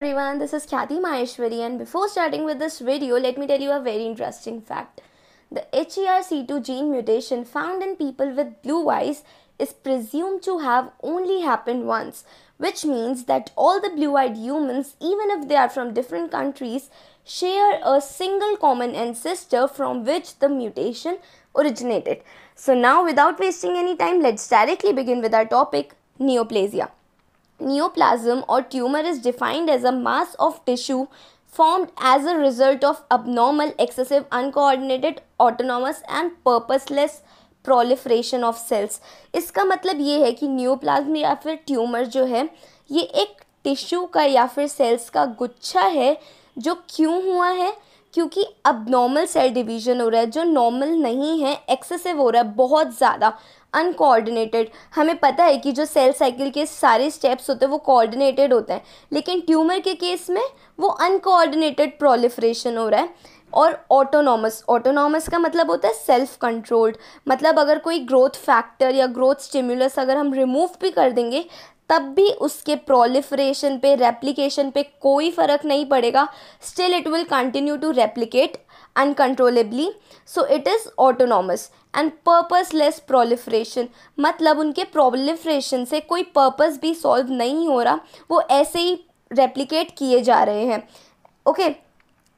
Everyone, this is Khyati Maheshwari, and before starting with this video, let me tell you a very interesting fact. The HERC2 gene mutation found in people with blue eyes is presumed to have only happened once, which means that all the blue-eyed humans, even if they are from different countries, share a single common ancestor from which the mutation originated. So now, without wasting any time, let's directly begin with our topic, neoplasia. Neoplasm or tumor is defined as a mass of tissue formed as a result of abnormal, excessive, uncoordinated, autonomous and purposeless proliferation of cells. इसका मतलब ये है कि neoplasm या फिर tumour जो है ये एक टिश्यू का या फिर सेल्स का गुच्छा है जो क्यों हुआ है, क्योंकि अबनॉर्मल सेल डिवीजन हो रहा है जो नॉर्मल नहीं है, एक्सेसिव हो रहा है, बहुत ज़्यादा अनकोऑर्डिनेटेड। हमें पता है कि जो सेल साइकिल के सारे स्टेप्स होते हैं वो कोऑर्डिनेटेड होते हैं, लेकिन ट्यूमर के केस में वो अनकोऑर्डिनेटेड प्रोलिफरेशन हो रहा है। और ऑटोनॉमस का मतलब होता है सेल्फ कंट्रोल्ड, मतलब अगर कोई ग्रोथ फैक्टर या ग्रोथ स्टिमुलस अगर हम रिमूव भी कर देंगे तब भी उसके प्रोलिफरेशन पे, रेप्लिकेशन पे कोई फ़र्क नहीं पड़ेगा, still it will continue to replicate uncontrollably. So it is autonomous and purposeless proliferation, मतलब उनके प्रोलिफरेशन से कोई पर्पस भी सॉल्व नहीं हो रहा, वो ऐसे ही रेप्लिकेट किए जा रहे हैं। Okay,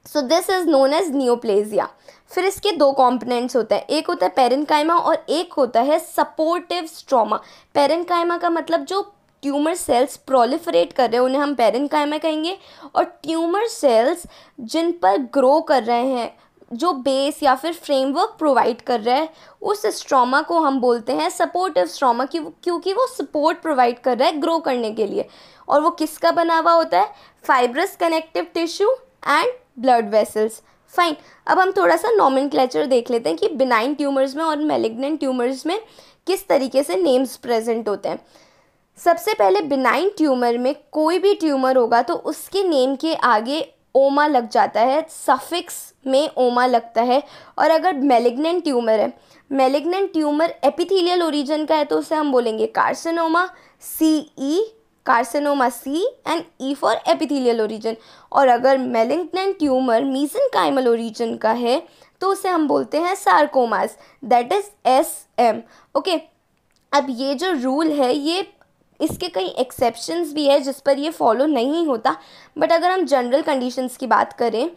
so this is known as neoplasia. फिर इसके दो कंपोनेंट्स होते हैं, एक होता है पेरेन्काइमा और एक होता है सपोर्टिव स्ट्रोमा। पेरेन्काइमा का मतलब जो ट्यूमर सेल्स प्रोलिफरेट कर रहे हैं उन्हें हम पेरेन्काइमा कहेंगे, और ट्यूमर सेल्स जिन पर ग्रो कर रहे हैं, जो बेस या फिर फ्रेमवर्क प्रोवाइड कर रहा है, उस स्ट्रोमा को हम बोलते हैं सपोर्टिव स्ट्रोमा, क्योंकि वो सपोर्ट प्रोवाइड कर रहा है ग्रो करने के लिए। और वो किसका बना हुआ होता है? Fibrous connective tissue and blood vessels. Fine, अब हम थोड़ा सा नॉमेनक्लेचर देख लेते हैं कि बिनाइन ट्यूमर्स में और मैलिग्नेंट ट्यूमर्स में किस तरीके से नेम्स प्रेजेंट होते हैं। सबसे पहले बिनाइन ट्यूमर में कोई भी ट्यूमर होगा तो उसके नेम के आगे ओमा लग जाता है, सफिक्स में ओमा लगता है। और अगर मैलिग्नेंट ट्यूमर है, मैलिग्नेंट ट्यूमर एपिथेलियल ओरिजिन का है तो उसे हम बोलेंगे carcinoma, CE, carcinoma C and E for epithelial origin. और अगर मैलिग्नेंट ट्यूमर मीसेनकाइमल ओरिजिन का है तो उसे हम बोलते हैं sarcomas, that is SM। Okay, अब ये जो रूल है ये इसके कई एक्सेप्शंस भी है जिस पर ये फॉलो नहीं होता, बट अगर हम जनरल कंडीशंस की बात करें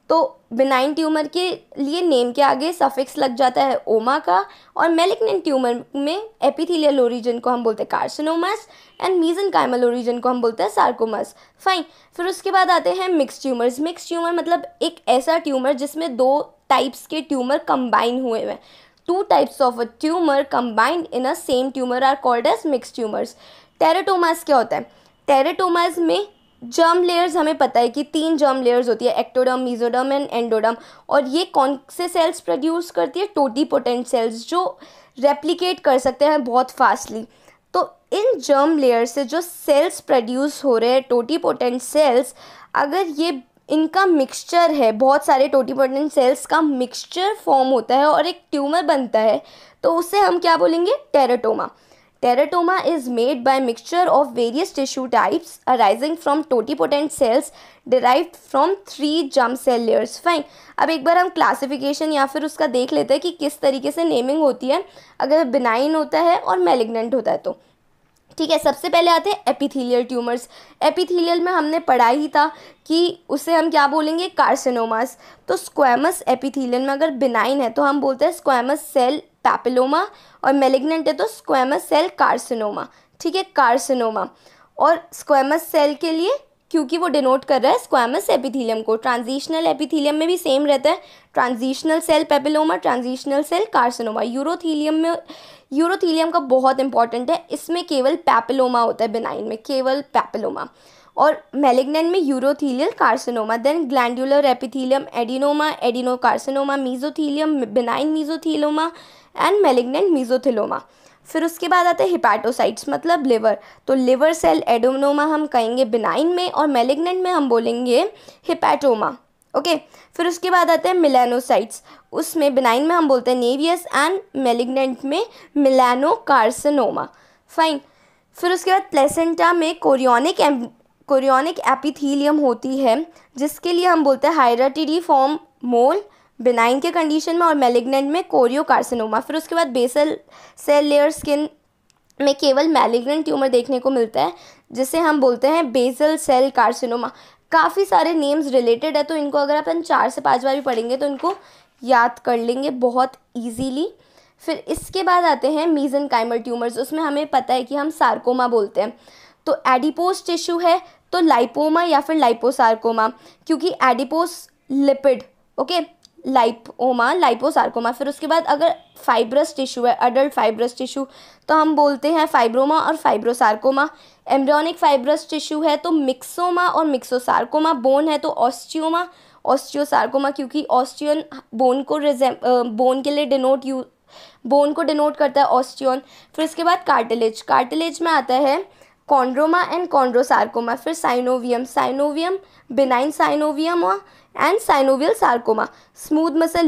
तो बिनाइन ट्यूमर के लिए नेम के आगे सफिक्स लग जाता है ओमा का, और मैलिग्नेंट ट्यूमर में एपिथेलियल ओरिजिन को हम बोलते हैं कार्सिनोमास एंड मीसेनकाइमल ओरिजिन को हम बोलते हैं सार्कोमास। फाइन, फिर उसके बाद आते हैं मिक्स ट्यूमर्स। मिक्स ट्यूमर मतलब एक ऐसा ट्यूमर जिसमें दो टाइप्स के ट्यूमर कंबाइन हुए हैं। Two types of a tumor combined in a same tumor are called as mixed tumors. टेरेटोमास क्या होता है? टेरेटोमास में जर्म लेयर्स, हमें पता है कि 3 जर्म लेयर्स होती है, एक्टोडर्म, मेसोडर्म एंड एंडोडर्म। और ये कौन से सेल्स प्रोड्यूस करती है? टोटीपोटेंट सेल्स, जो रेप्लिकेट कर सकते हैं बहुत फास्टली। तो इन जर्म लेयर से जो सेल्स प्रोड्यूस हो रहे हैं, टोटीपोटेंट सेल्स, अगर ये इनका मिक्सचर है, बहुत सारे टोटीपोटेंट सेल्स का मिक्सचर फॉर्म होता है और एक ट्यूमर बनता है, तो उसे हम क्या बोलेंगे? Teratoma. Teratoma is made by mixture of various tissue types arising from totipotent cells derived from 3 germ cell layers. Fine. अब एक बार हम क्लासिफिकेशन या फिर उसका देख लेते हैं कि किस तरीके से नेमिंग होती है अगर बिनाइन होता है और मैलिग्नेंट होता है तो। ठीक है, सबसे पहले आते हैं एपिथेलियल ट्यूमर्स। एपिथेलियल में हमने पढ़ा ही था कि उसे हम क्या बोलेंगे? कार्सिनोमास। तो स्क्वैमस एपिथेलियल में अगर बिनाइन है तो हम बोलते हैं स्क्वैमस सेल पैपिलोमा, और मैलिग्नेंट है तो स्क्वैमस सेल कार्सिनोमा। ठीक है, कार्सिनोमा। और स्क्वैमस सेल के लिए क्योंकि वो डिनोट कर रहा है स्क्वैमस एपिथेलियम को। ट्रांजिशनल एपिथेलियम में भी सेम रहता है, transitional cell papilloma, transitional cell carcinoma. Urothelium का बहुत इंपॉर्टेंट है, इसमें केवल पैपिलोमा होता है, बिनाइन में केवल पैपिलोमा। और मैलिग्नेंट में urothelial carcinoma, then glandular epithelium, adenoma, adenocarcinoma, mesothelium, benign mesothelioma and malignant mesothelioma. फिर उसके बाद आते हैं हिपैटोसाइट्स, मतलब लिवर। तो लिवर सेल एडोनोमा हम कहेंगे बिनाइन में, और मैलिग्नेंट में हम बोलेंगे हिपैटोमा। ओके, फिर उसके बाद आते हैं मिलानोसाइट्स, उसमें बिनाइन में हम बोलते हैं नेवियस एंड मैलिग्नेंट में मिलानोकार्सिनोमा। फाइन, फिर उसके बाद प्लेसेंटा में कोरियोनिक कोरियोनिक एपिथीलियम होती है, जिसके लिए हम बोलते हैं हायराटिडी फॉर्म मोल बिनाइन के कंडीशन में और मैलिग्नेंट में कोरियोकार्सिनोमा। फिर उसके बाद बेसल सेल लेयर स्किन में केवल मैलिग्नेंट ट्यूमर देखने को मिलता है, जिसे हम बोलते हैं बेसल सेल कार्सिनोमा। काफ़ी सारे नेम्स रिलेटेड है, तो इनको अगर अपन 4 से 5 बार भी पढ़ेंगे तो इनको याद कर लेंगे बहुत ईजीली। फिर इसके बाद आते हैं मीजेनकाइमल ट्यूमर्स। उसमें हमें पता है कि हम सार्कोमा बोलते हैं। तो एडिपोस टिश्यू है तो लाइपोमा या फिर लाइपोसार्कोमा, क्योंकि एडिपोस लिपिड, ओके, लाइपोमा लाइपोसार्कोमा। फिर उसके बाद अगर फाइब्रस टिश्यू है, अडल्ट फाइब्रस टिश्यू, तो हम बोलते हैं फाइब्रोमा और फाइब्रोसार्कोमा। एम्ब्रियोनिक फाइब्रस टिश्यू है तो मिक्सोमा और मिक्सोसार्कोमा। बोन है तो ऑस्टियोमा ऑस्टियोसार्कोमा, क्योंकि ऑस्टियन बोन को बोन के लिए बोन को डिनोट करता है ऑस्टियन। फिर उसके बाद कार्टिलेज में आता है कॉन्ड्रोमा एंड कॉन्ड्रोसार्कोमा। फिर synovium benign synovium and synovial sarcoma. Smooth muscle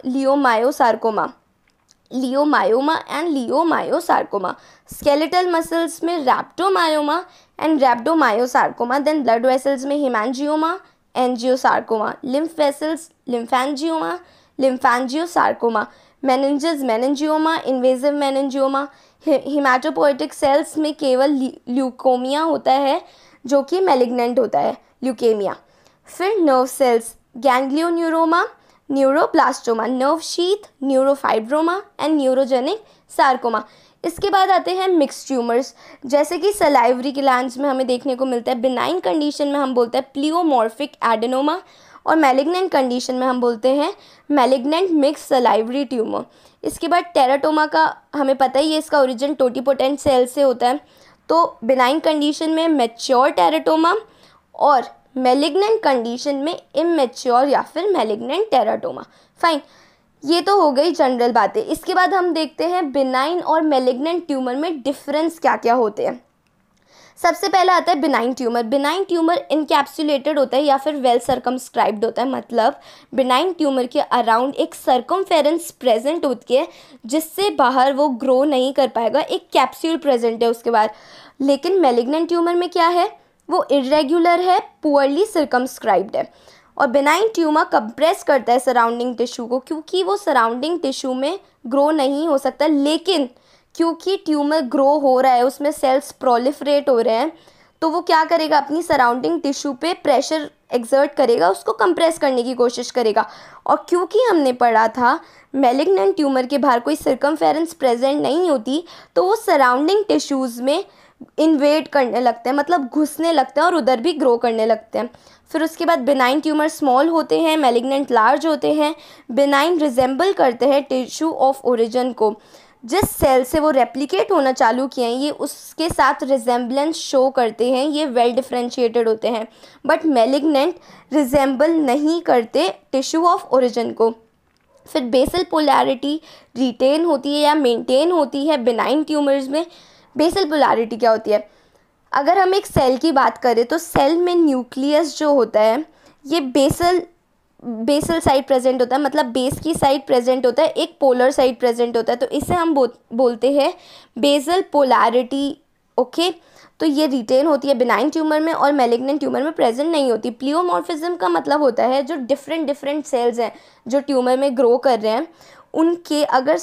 leiomyosarcoma and leiomyosarcoma. Skeletal muscles में rhabdomyoma and rhabdomyosarcoma. Then blood vessels में haemangioma angiosarcoma. Lymph vessels lymphangiosarcoma. Meninges meningioma invasive meningioma. Haematopoietic cells में केवल leukaemia होता है, जो कि malignant होता है, ल्यूकेमिया। फिर nerve cells ganglioneuroma neuroblastoma. Nerve sheath neurofibroma and neurogenic sarcoma. इसके बाद आते हैं मिक्स ट्यूमर्स, जैसे कि सलाइवरी ग्लैंड्स में हमें देखने को मिलता है। बिनाइन कंडीशन में हम बोलते हैं प्लियोमॉर्फिक एडेनोमा और मैलिग्नेंट कंडीशन में हम बोलते हैं मैलिग्नेंट मिक्स सलाइवरी ट्यूमर। इसके बाद टेराटोमा का हमें पता ही है, इसका ओरिजिन टोटिपोटेंट सेल से होता है। तो बिनाइन कंडीशन में मैच्योर टेराटोमा और मैलिग्नेंट कंडीशन में इमैच्योर या फिर मैलिग्नेंट टेराटोमा। फाइन, ये तो हो गई जनरल बातें। इसके बाद हम देखते हैं बिनाइन और मैलिग्नेंट ट्यूमर में डिफरेंस क्या क्या होते हैं। सबसे पहला आता है benign tumour. Benign tumour encapsulated होता है या फिर वेल सर्कमस्क्राइब्ड होता है, मतलब बिनाइन ट्यूमर के अराउंड एक सर्कमफेरेंस प्रेजेंट होती है, जिससे बाहर वो ग्रो नहीं कर पाएगा, एक कैप्सूल प्रेजेंट है उसके बाद। लेकिन मैलिग्नेंट ट्यूमर में क्या है, वो इरेगुलर है, पुअरली सर्कमस्क्राइब्ड है। और बिनाइन ट्यूमर कंप्रेस करता है सराउंडिंग टिश्यू को, क्योंकि वो सराउंडिंग टिश्यू में ग्रो नहीं हो सकता। लेकिन क्योंकि ट्यूमर ग्रो हो रहा है, उसमें सेल्स प्रोलिफरेट हो रहे हैं, तो वो क्या करेगा, अपनी सराउंडिंग टिश्यू पे प्रेशर एक्सर्ट करेगा, उसको कंप्रेस करने की कोशिश करेगा। और क्योंकि हमने पढ़ा था मैलिग्नेंट ट्यूमर के बाहर कोई सर्कमफेरेंस प्रेजेंट नहीं होती, तो वो सराउंडिंग टिश्यूज़ में इन्वेड करने लगते हैं, मतलब घुसने लगते हैं और उधर भी ग्रो करने लगते हैं। फिर उसके बाद बिनाइन ट्यूमर स्मॉल होते हैं, मैलिग्नेंट लार्ज होते हैं। बिनाइन रिजेंबल करते हैं टिश्यू ऑफ ओरिजिन को, जिस सेल से वो रेप्लिकेट होना चालू किए हैं ये उसके साथ रिजेंबलेंस शो करते हैं, ये वेल डिफ्रेंशिएटेड होते हैं। बट मैलिग्नेंट रिजेंबल नहीं करते टिश्यू ऑफ ओरिजिन को। फिर बेसल पोलैरिटी रिटेन होती है या मेंटेन होती है बिनाइन ट्यूमर्स में। बेसल पोलैरिटी क्या होती है, अगर हम एक सेल की बात करें तो सेल में न्यूक्लियस जो होता है ये बेसल साइड प्रेजेंट होता है, मतलब बेस की साइड प्रेजेंट होता है, एक पोलर साइड प्रेजेंट होता है, तो इसे हम बोलते हैं बेसल पोलैरिटी। ओके, तो ये रिटेन होती है बिनाइन ट्यूमर में और मैलिग्नेंट ट्यूमर में प्रेजेंट नहीं होती। प्लियोमॉर्फिज्म का मतलब होता है जो डिफरेंट सेल्स हैं जो ट्यूमर में ग्रो कर रहे हैं, उनके अगर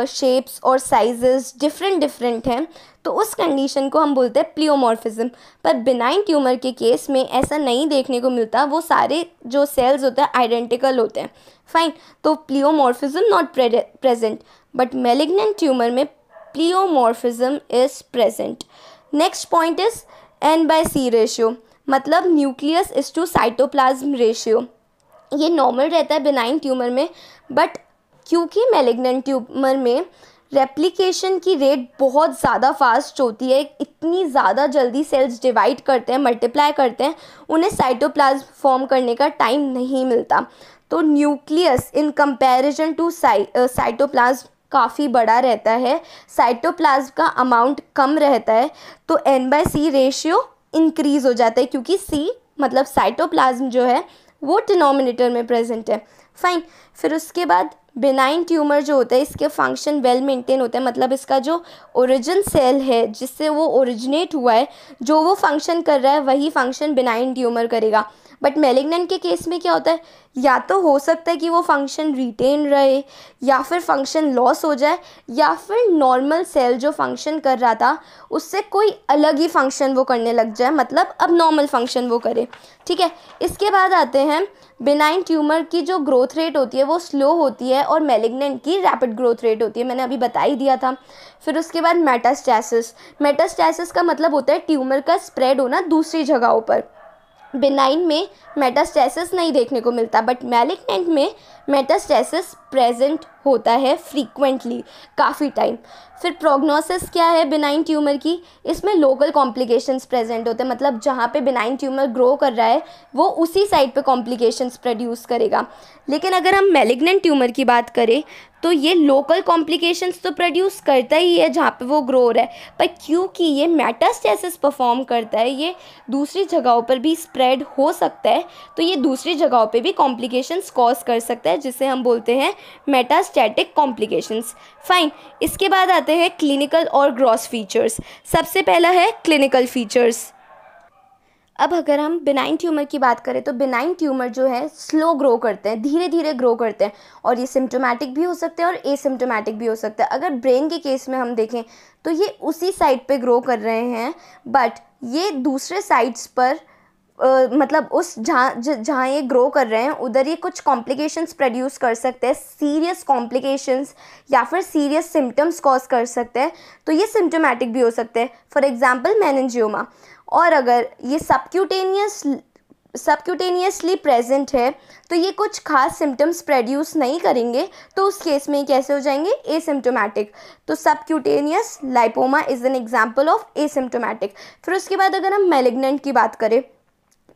शेप्स और साइजेस डिफरेंट हैं तो उस कंडीशन को हम बोलते हैं प्लियोमॉर्फिज्म। पर बिनाइन ट्यूमर के केस में ऐसा नहीं देखने को मिलता, वो सारे जो सेल्स होते हैं आइडेंटिकल होते हैं। फाइन, तो pleomorphism not present, but malignant tumour में pleomorphism is present. Next point is N/C ratio, मतलब nucleus is to cytoplasm ratio. ये नॉर्मल रहता है बिनाइन ट्यूमर में, बट क्योंकि मैलिग्नेंट ट्यूमर में रेप्लिकेशन की रेट बहुत ज़्यादा फास्ट होती है, इतनी ज़्यादा जल्दी सेल्स डिवाइड करते हैं, मल्टीप्लाई करते हैं, उन्हें साइटोप्लाज्म फॉर्म करने का टाइम नहीं मिलता। तो nucleus in comparison to cytoplasm काफ़ी बड़ा रहता है, साइटोप्लाज्म का अमाउंट कम रहता है, तो N/C रेशियो इंक्रीज़ हो जाता है, क्योंकि C मतलब साइटोप्लाज्म जो है वो डिनोमिनेटर में प्रेजेंट है। फाइन, फिर उसके बाद बिनाइन ट्यूमर जो होता है इसके फंक्शन वेल मेंटेन होता है, मतलब इसका जो ओरिजिन सेल है जिससे वो ओरिजिनेट हुआ है, जो वो फंक्शन कर रहा है वही फंक्शन बिनाइन ट्यूमर करेगा। बट मैलिग्नेंट के केस में क्या होता है, या तो हो सकता है कि वो फंक्शन रिटेन रहे, या फिर फंक्शन लॉस हो जाए, या फिर नॉर्मल सेल जो फंक्शन कर रहा था उससे कोई अलग ही फंक्शन वो करने लग जाए, मतलब अब नॉर्मल फंक्शन वो करे। ठीक है, इसके बाद आते हैं बिनाइन ट्यूमर की जो ग्रोथ रेट होती है वो स्लो होती है और मैलिग्नेंट की रैपिड ग्रोथ रेट होती है, मैंने अभी बता ही दिया था। फिर उसके बाद मेटास्टैसिस। मेटास्टैसिस का मतलब होता है ट्यूमर का स्प्रेड होना दूसरी जगहों पर। बिनाइन में मेटास्टैसिस नहीं देखने को मिलता, बट मैलिग्नेंट में मेटास्टैसिस प्रेजेंट होता है फ्रीक्वेंटली, काफ़ी टाइम। फिर प्रोग्नोसिस क्या है बिनाइन ट्यूमर की, इसमें लोकल कॉम्प्लिकेशंस प्रेजेंट होते हैं, मतलब जहाँ पे बिनाइन ट्यूमर ग्रो कर रहा है वो उसी साइड पे कॉम्प्लिकेशंस प्रोड्यूस करेगा। लेकिन अगर हम मैलिग्नेंट ट्यूमर की बात करें तो ये लोकल कॉम्प्लिकेशंस तो प्रोड्यूस करता ही है जहाँ पे वो ग्रो हो रहा है, पर क्योंकि ये मेटास्टैसिस परफॉर्म करता है, ये दूसरी जगहों पर भी स्प्रेड हो सकता है, तो ये दूसरी जगहों पे भी कॉम्प्लिकेशंस कॉज कर सकता है, जिसे हम बोलते हैं मेटास्टैटिक कॉम्प्लिकेशंस। फाइन, इसके बाद आते हैं क्लिनिकल और ग्रॉस फीचर्स। सबसे पहला है क्लिनिकल फीचर्स। अब अगर हम बिनाइन ट्यूमर की बात करें तो बिनाइन ट्यूमर जो है स्लो ग्रो करते हैं, धीरे धीरे ग्रो करते हैं, और ये सिम्टोमेटिक भी हो सकते हैं और एसिम्टोमेटिक भी हो सकते हैं। अगर ब्रेन के केस में हम देखें तो ये उसी साइड पे ग्रो कर रहे हैं, बट ये दूसरे साइड्स पर मतलब उस जहाँ ये ग्रो कर रहे हैं उधर ये कुछ कॉम्प्लिकेशंस प्रोड्यूस कर सकते हैं, सीरियस कॉम्प्लिकेशंस या फिर सीरियस सिम्टम्स कॉज कर सकते हैं, तो ये सिम्टोमेटिक भी हो सकते हैं, फॉर एग्जांपल मेनिंजियोमा। और अगर ये सबक्यूटेनियसली प्रेजेंट है तो ये कुछ खास सिम्टम्स प्रोड्यूस नहीं करेंगे, तो उस केस में कैसे हो जाएंगे, एसिम्टोमेटिक। तो subcutaneous lipoma is an example of asymptomatic. फिर उसके बाद अगर हम मैलिग्नेंट की बात करें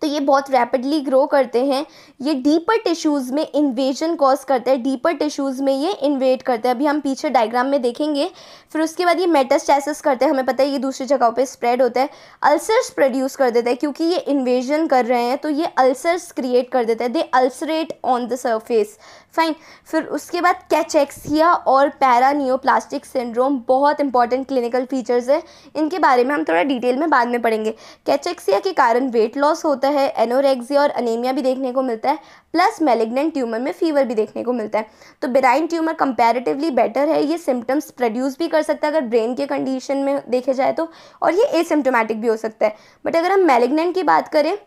तो ये बहुत रैपिडली ग्रो करते हैं, ये डीपर टिश्यूज़ में इन्वेजन कॉज करते हैं, डीपर टिश्यूज़ में ये इन्वेड करते हैं, अभी हम पीछे डायग्राम में देखेंगे। फिर उसके बाद ये मेटास्टैसिस करते हैं, हमें पता है ये दूसरी जगहों पे स्प्रेड होता है, अल्सर्स प्रोड्यूस कर देता है, क्योंकि ये इन्वेजन कर रहे हैं तो ये अल्सर्स क्रिएट कर देता है, दे अल्सरेट ऑन द सरफेस। फाइन, फिर उसके बाद कैचेक्सिया और पैरानियोप्लास्टिक सिंड्रोम बहुत इंपॉर्टेंट क्लिनिकल फीचर्स है, इनके बारे में हम थोड़ा डिटेल में बाद में पढ़ेंगे। कैचेक्सिया के कारण वेट लॉस होता है, एनोरेक्सिया और अनीमिया भी देखने को मिलता है, प्लस मैलिग्नेंट ट्यूमर में फीवर भी देखने को मिलता है। तो बिनाइन ट्यूमर कंपैरेटिवली बेटर है, ये सिम्टम्स प्रोड्यूस भी कर सकता है अगर ब्रेन के कंडीशन में देखे जाए तो, और ये एसिम्टोमेटिक भी हो सकता है। बट अगर हम मैलिग्नेंट की बात करें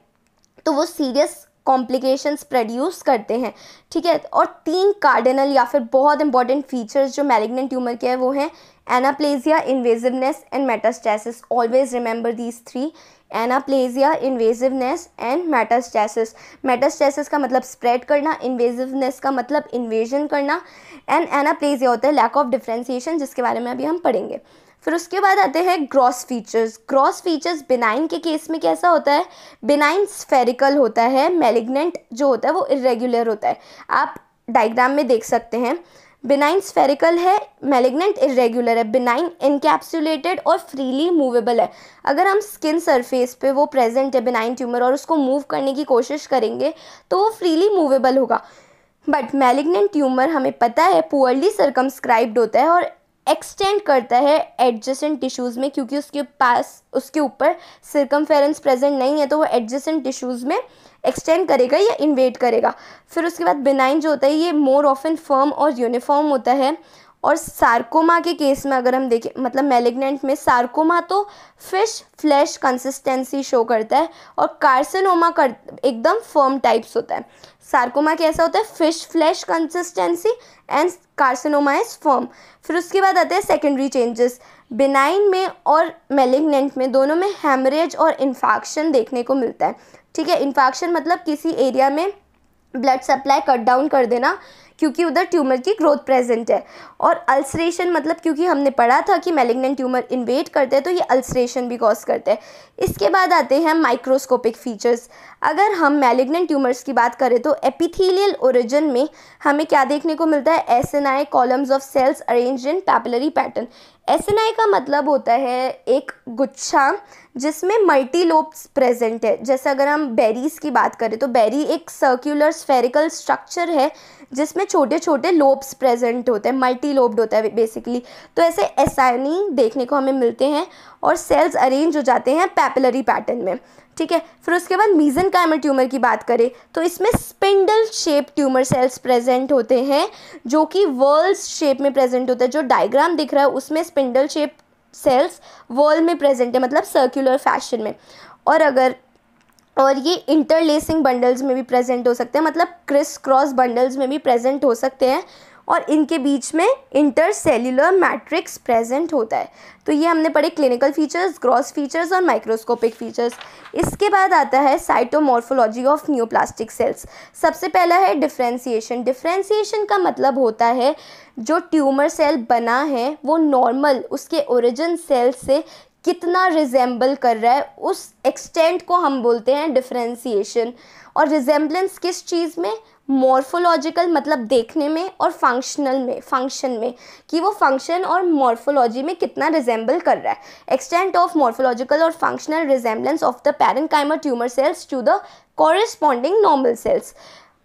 तो वो सीरियस कॉम्प्लिकेशंस प्रोड्यूस करते हैं। ठीक है, और 3 कार्डिनल या फिर बहुत इंपॉर्टेंट फीचर्स जो मैलिग्नेंट ट्यूमर के हैं वो हैं anaplasia, invasiveness and metastasis. Always remember these 3, anaplasia, invasiveness and metastasis. Metastasis का मतलब स्प्रेड करना, इन्वेजिवनेस का मतलब इन्वेजन करना, एंड एनाप्लेजिया होता है लैक ऑफ डिफ्रेंसिएशन, जिसके बारे में अभी हम पढ़ेंगे। फिर उसके बाद आते हैं gross features. Gross features benign के केस में कैसा होता है, बिनाइन स्फेरिकल होता है, मैलिग्नेंट जो होता है वो इरेगुलर होता है। आप डायग्राम में देख सकते हैं, बिनाइन स्फेरिकल है, मैलिग्नेंट इरेगुलर है। बिनाइन इनकैप्सुलेटेड और फ्रीली मूवेबल है, अगर हम स्किन सरफेस पे वो प्रेजेंट है बिनाइन ट्यूमर और उसको मूव करने की कोशिश करेंगे तो वो फ्रीली मूवेबल होगा। बट मैलिग्नेंट ट्यूमर हमें पता है पुअरली सर्कमस्क्राइब्ड होता है और एक्सटेंड करता है एडजेसेंट टिश्यूज़ में, क्योंकि उसके ऊपर सर्कमफेरेंस प्रेजेंट नहीं है तो वो एडजेसेंट टिश्यूज़ में एक्सटेंड करेगा या इन्वेड करेगा। फिर उसके बाद बिनाइन जो होता है ये मोर ऑफन फर्म और यूनिफॉर्म होता है। और सार्कोमा के केस में अगर हम देखें, मतलब मैलिग्नेंट में सार्कोमा तो फिश फ्लैश कंसिस्टेंसी शो करता है और कार्सिनोमा एकदम फर्म टाइप्स होता है। सार्कोमा कैसा होता है, fish flash consistency, and carcinoma is firm. फिर उसके बाद आते हैं सेकेंडरी चेंजेस। बिनाइन में और मैलिग्नेंट में दोनों में हेमरेज और इन्फेक्शन देखने को मिलता है। ठीक है, इन्फेक्शन मतलब किसी एरिया में ब्लड सप्लाई कट डाउन कर देना क्योंकि उधर ट्यूमर की ग्रोथ प्रेजेंट है। और अल्सरेशन मतलब क्योंकि हमने पढ़ा था कि मैलिग्नेंट ट्यूमर इन्वेड करते हैं तो ये अल्सरेशन भी कॉज करते हैं। इसके बाद आते हैं माइक्रोस्कोपिक फीचर्स। अगर हम मैलिग्नेंट ट्यूमर्स की बात करें तो एपिथेलियल ओरिजिन में हमें क्या देखने को मिलता है, SNI columns of cells arranged in papillary pattern. SNI का मतलब होता है एक गुच्छा जिसमें मल्टी लोब्स प्रेजेंट है। जैसे अगर हम बेरीज की बात करें तो बेरी एक सर्कुलर स्फेरिकल स्ट्रक्चर है जिसमें छोटे छोटे लोब्स प्रेजेंट होते हैं, मल्टी लोब्ड होता है बेसिकली। तो ऐसे एसाइनी देखने को हमें मिलते हैं और सेल्स अरेंज हो जाते हैं पैपिलरी पैटर्न में, ठीक है। फिर उसके बाद मीजेनकाइमल ट्यूमर की बात करें तो इसमें spindle shape tumour cells present होते हैं जो कि वर्ल्स शेप में प्रेजेंट होता है। जो डायग्राम दिख रहा है उसमें स्पिंडल शेप सेल्स वर्ल में प्रेजेंट है, मतलब सर्कुलर फैशन में। और ये इंटरलेसिंग बंडल्स में भी प्रेजेंट हो सकते हैं, मतलब क्रिस क्रॉस बंडल्स में भी प्रेजेंट हो सकते हैं, और इनके बीच में इंटरसेल्युलर मैट्रिक्स प्रेजेंट होता है। तो ये हमने पढ़े क्लिनिकल फीचर्स, ग्रॉस फीचर्स और माइक्रोस्कोपिक फीचर्स। इसके बाद आता है साइटोमॉर्फोलॉजी ऑफ न्यूप्लास्टिक सेल्स। सबसे पहला है डिफरेंशिएशन। डिफरेंशिएशन का मतलब होता है जो ट्यूमर सेल बना है वो नॉर्मल उसके ओरिजिन सेल से कितना रिजेंबल कर रहा है, उस एक्सटेंट को हम बोलते हैं डिफरेंशिएशन। और रिजेंबलेंस किस चीज़ में? मॉर्फोलॉजिकल, मतलब देखने में, और फंक्शन में कि वो फंक्शन और मॉर्फोलॉजी में कितना रिजेंबल कर रहा है। एक्सटेंट ऑफ मॉर्फोलॉजिकल और functional resemblance of the parenchymal tumour cells to the corresponding normal cells.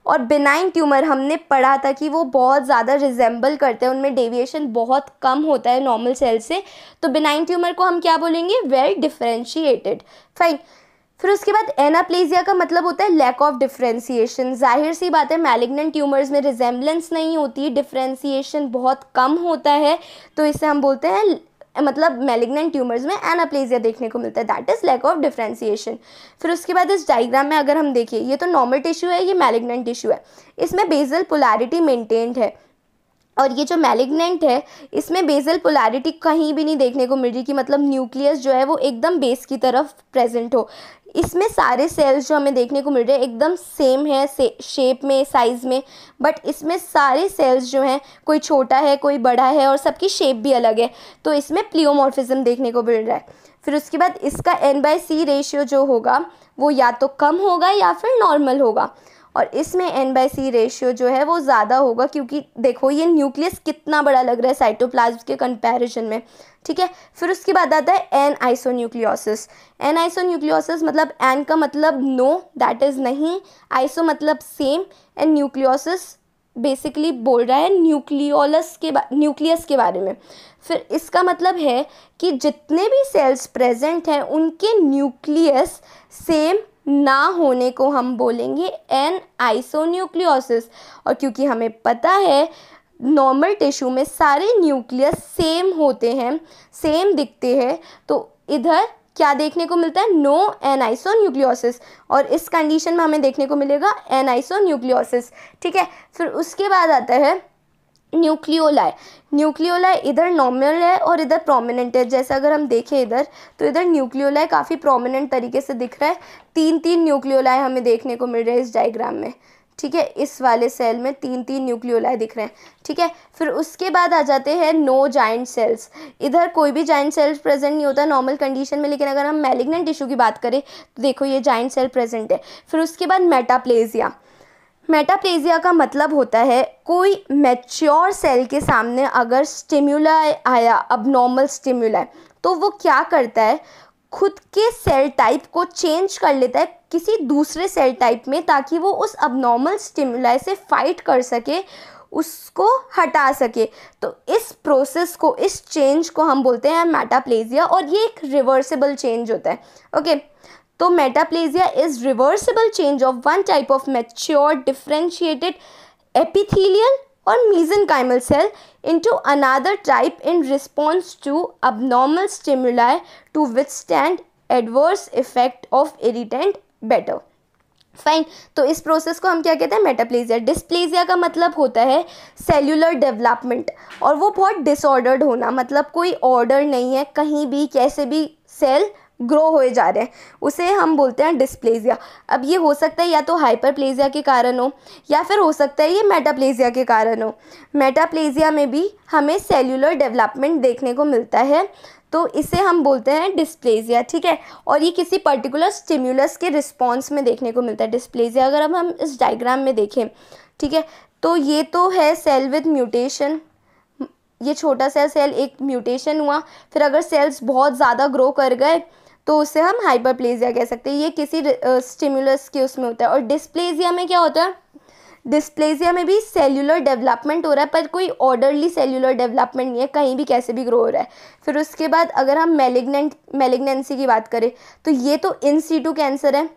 और बिनाइन ट्यूमर हमने पढ़ा था कि वो बहुत ज़्यादा रिजेंबल करते हैं, उनमें डेविएशन बहुत कम होता है नॉर्मल सेल से। तो बिनाइन ट्यूमर को हम क्या बोलेंगे? Well differentiated. फाइन। फिर उसके बाद एनाप्लेजिया का मतलब होता है लैक ऑफ डिफरेंशिएशन। जाहिर सी बात है मैलिग्नेंट ट्यूमर्स में रिजेंबलेंस नहीं होती, डिफरेंशिएशन बहुत कम होता है, तो इसे हम बोलते हैं, मतलब मैलिग्नेंट ट्यूमर्स में एनाप्लेजिया देखने को मिलता है, that is lack of differentiation. फिर उसके बाद इस डायग्राम में अगर हम देखिए, ये तो नॉर्मल टिश्यू है, ये मैलिग्नेंट टिश्यू है, इसमें बेसल पोलैरिटी मेंटेन्ड है। और ये जो मैलिग्नेंट है इसमें बेसल पोलैरिटी कहीं भी नहीं देखने को मिल रही कि मतलब न्यूक्लियस जो है वो एकदम बेस की तरफ प्रेजेंट हो। इसमें सारे सेल्स जो हमें देखने को मिल रहे हैं एकदम सेम है शेप में, साइज में, बट इसमें सारे सेल्स जो हैं कोई छोटा है कोई बड़ा है और सबकी शेप भी अलग है, तो इसमें प्लियोमॉर्फिज्म देखने को मिल रहा है। फिर उसके बाद इसका N/C रेशियो जो होगा वो या तो कम होगा या फिर नॉर्मल होगा, और इसमें N/C रेशियो जो है वो ज़्यादा होगा क्योंकि देखो ये न्यूक्लियस कितना बड़ा लग रहा है साइटोप्लाज्म के कंपैरिजन में, ठीक है। फिर उसके बाद आता है एन आइसोन्यूक्लियोसिस। एन आइसोन्यूक्लियोसिस मतलब एन का मतलब नो, दैट इज़ नहीं, आइसो मतलब सेम, एंड न्यूक्लियोसिस बेसिकली बोल रहा है न्यूक्लियस के बारे में। फिर इसका मतलब है कि जितने भी सेल्स प्रेजेंट हैं उनके न्यूक्लियस सेम ना होने को हम बोलेंगे एन आइसोन्यूक्लियोसिस। और क्योंकि हमें पता है नॉर्मल टिश्यू में सारे न्यूक्लियस सेम होते हैं, सेम दिखते हैं, तो इधर क्या देखने को मिलता है? नो एन आइसोन्यूक्लियोसिस, और इस कंडीशन में हमें देखने को मिलेगा एन आइसोन्यूक्लियोसिस, ठीक है। फिर उसके बाद आता है न्यूक्लियोलाई। न्यूक्लियोलाई इधर नॉर्मल है और इधर प्रोमिनेंट है। जैसे अगर हम देखें इधर तो इधर न्यूक्लियोलाई काफ़ी प्रोमिनेंट तरीके से दिख रहा है, तीन न्यूक्लियोलाई हमें देखने को मिल रहे हैं इस डायग्राम में, ठीक है। इस वाले सेल में तीन न्यूक्लियोलाई दिख रहे हैं, ठीक है। फिर उसके बाद आ जाते हैं नो जाइंट सेल्स। इधर कोई भी जाइंट सेल्स प्रेजेंट नहीं होता नॉर्मल कंडीशन में, लेकिन अगर हम मैलिग्नेंट टिश्यू की बात करें तो देखो ये जाइंट सेल प्रेजेंट है। फिर उसके बाद मेटाप्लेजिया। मेटाप्लेजिया का मतलब होता है कोई मैच्योर सेल के सामने अगर स्टिम्युलाई आया, अबनॉर्मल स्टिम्युलाई, तो वो क्या करता है, खुद के सेल टाइप को चेंज कर लेता है किसी दूसरे सेल टाइप में, ताकि वो उस अबनॉर्मल स्टिम्युलाई से फाइट कर सके, उसको हटा सके। तो इस प्रोसेस को, इस चेंज को हम बोलते हैं मेटाप्लेजिया, और ये एक रिवर्सिबल चेंज होता है, ओके। तो metaplasia is reversible change of one type of mature differentiated epithelial or mesenchymal cell into another type in response to abnormal stimuli to withstand adverse effect of irritant better. Fine. तो इस process को हम क्या कहते हैं? Metaplasia. Dysplasia का मतलब होता है सेल्यूलर डेवलपमेंट, और वो बहुत डिसऑर्डर्ड होना, मतलब कोई ऑर्डर नहीं है, कहीं भी कैसे भी सेल ग्रो हो जा रहे हैं, उसे हम बोलते हैं डिस्प्लेजिया। अब ये हो सकता है या तो हाइपरप्लेजिया के कारण हो या फिर हो सकता है ये मेटाप्लेजिया के कारण हो। मेटाप्लेजिया में भी हमें सेल्यूलर डेवलपमेंट देखने को मिलता है, तो इसे हम बोलते हैं डिस्प्लेजिया, ठीक है। और ये किसी पर्टिकुलर स्टिम्युलस के रिस्पॉन्स में देखने को मिलता है डिस्प्लेजिया। अगर अब हम इस डायग्राम में देखें, ठीक है, तो ये तो है सेल विद म्यूटेशन, ये छोटा सेल एक म्यूटेशन हुआ, फिर अगर सेल्स बहुत ज़्यादा ग्रो कर गए तो उसे हम हाइपरप्लेजिया कह सकते हैं। ये किसी स्टिमुलस के उसमें होता है। और डिस्प्लेजिया में क्या होता है, डिस्प्लेजिया में भी सेल्यूलर डेवलपमेंट हो रहा है पर कोई ऑर्डरली सेल्यूलर डेवलपमेंट नहीं है, कहीं भी कैसे भी ग्रो हो रहा है। फिर उसके बाद अगर हम मैलिग्नेंसी की बात करें तो ये तो इन सीटू कैंसर है,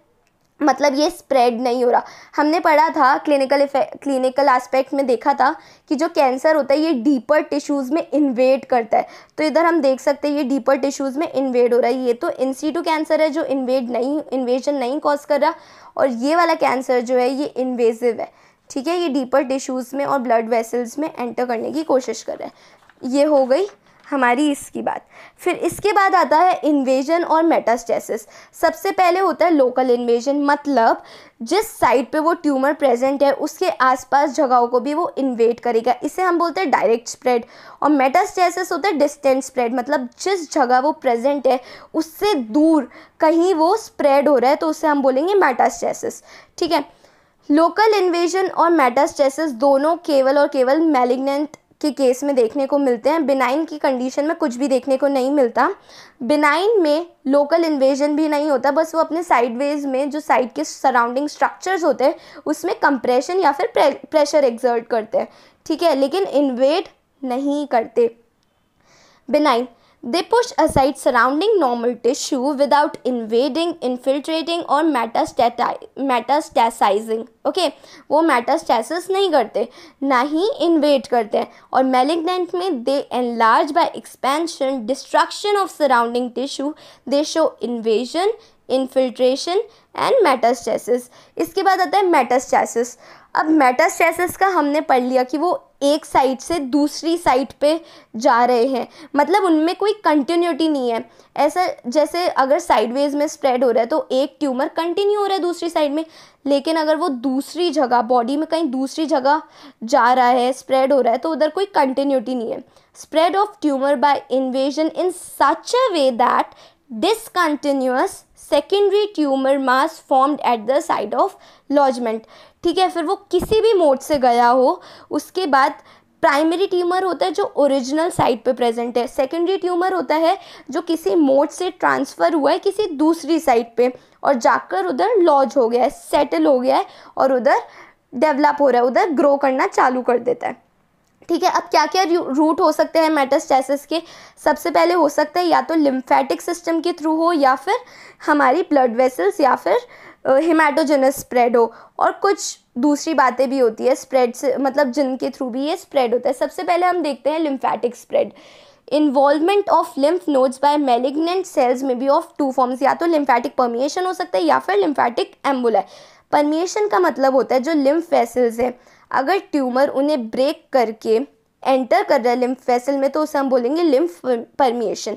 मतलब ये स्प्रेड नहीं हो रहा। हमने पढ़ा था क्लिनिकल एस्पेक्ट में देखा था कि जो कैंसर होता है ये डीपर टिश्यूज़ में इन्वेड करता है। तो इधर हम देख सकते हैं ये डीपर टिश्यूज़ में इन्वेड हो रहा है। ये तो इन सीटू कैंसर है जो इन्वेजन नहीं कॉज कर रहा, और ये वाला कैंसर जो है ये इन्वेजिव है। ठीक है, ये डीपर टिश्यूज़ में और ब्लड वेसल्स में एंटर करने की कोशिश कर रहा है। ये हो गई हमारी इसकी बात। फिर इसके बाद आता है इन्वेजन और मेटास्टेसिस। सबसे पहले होता है लोकल इन्वेजन, मतलब जिस साइड पे वो ट्यूमर प्रेजेंट है उसके आसपास जगहों को भी वो इन्वेड करेगा, इसे हम बोलते हैं डायरेक्ट स्प्रेड। और मेटास्टेसिस होता है डिस्टेंट स्प्रेड, मतलब जिस जगह वो प्रेजेंट है उससे दूर कहीं वो स्प्रेड हो रहा है, तो उसे हम बोलेंगे मेटास्टेसिस। ठीक है, लोकल इन्वेजन और मेटास्टेसिस दोनों केवल और केवल मैलिग्नेंट के केस में देखने को मिलते हैं। बिनाइन की कंडीशन में कुछ भी देखने को नहीं मिलता। बिनाइन में लोकल इन्वेजन भी नहीं होता, बस वो अपने साइडवेज में जो साइड के सराउंडिंग स्ट्रक्चर्स होते हैं उसमें कंप्रेशन या फिर प्रेशर एक्सर्ट करते हैं। ठीक है, लेकिन इन्वेड नहीं करते। Benign, they push aside surrounding normal tissue without invading, infiltrating और metastasizing. ओके, वो मेटास्टेसिस नहीं करते, ना ही इन्वेड करते हैं। और मैलिग्नेंट में they enlarge by expansion, destruction of surrounding tissue, they show invasion, infiltration and metastasis. इसके बाद आता है मेटास्टेसिस। अब मेटास्टेसिस का हमने पढ़ लिया कि वो एक साइड से दूसरी साइड पे जा रहे हैं, मतलब उनमें कोई कंटिन्यूटी नहीं है। ऐसा जैसे अगर साइडवेज में स्प्रेड हो रहा है तो एक ट्यूमर कंटिन्यू हो रहा है दूसरी साइड में, लेकिन अगर वो दूसरी जगह बॉडी में कहीं दूसरी जगह जा रहा है, स्प्रेड हो रहा है, तो उधर कोई कंटिन्यूटी नहीं है। Spread of tumour by invasion in such a way that discontinuous secondary tumor mass formed at the site of lodgement। ठीक है, फिर वो किसी भी मोड से गया हो, उसके बाद प्राइमरी ट्यूमर होता है जो ओरिजिनल साइट पे प्रेजेंट है, सेकेंडरी ट्यूमर होता है जो किसी मोड से ट्रांसफ़र हुआ है किसी दूसरी साइट पे और जाकर उधर लॉज हो गया है, सेटल हो गया है और उधर डेवलप हो रहा है, उधर ग्रो करना चालू कर देता है। ठीक है, अब क्या क्या रूट हो सकते हैं मेटास्टेसिस के। सबसे पहले हो सकता है या तो लिम्फेटिक सिस्टम के थ्रू हो, या फिर हमारी ब्लड वेसल्स, या फिर हेमाटोजेनस स्प्रेड हो, और कुछ दूसरी बातें भी होती है स्प्रेड से, मतलब जिनके थ्रू भी ये स्प्रेड होता है। सबसे पहले हम देखते हैं lymphatic spread. Involvement of lymph nodes by malignant cells may be of two forms, या तो लिम्फेटिक परमिएशन हो सकता है या फिर लिम्फेटिक एम्बुलाई। परमिएशन का मतलब होता है जो लिम्फ वेसल्स है, अगर ट्यूमर उन्हें ब्रेक करके एंटर कर रहा है लिम्फ वेसल में तो उसे हम बोलेंगे लिम्फ परमिएशन।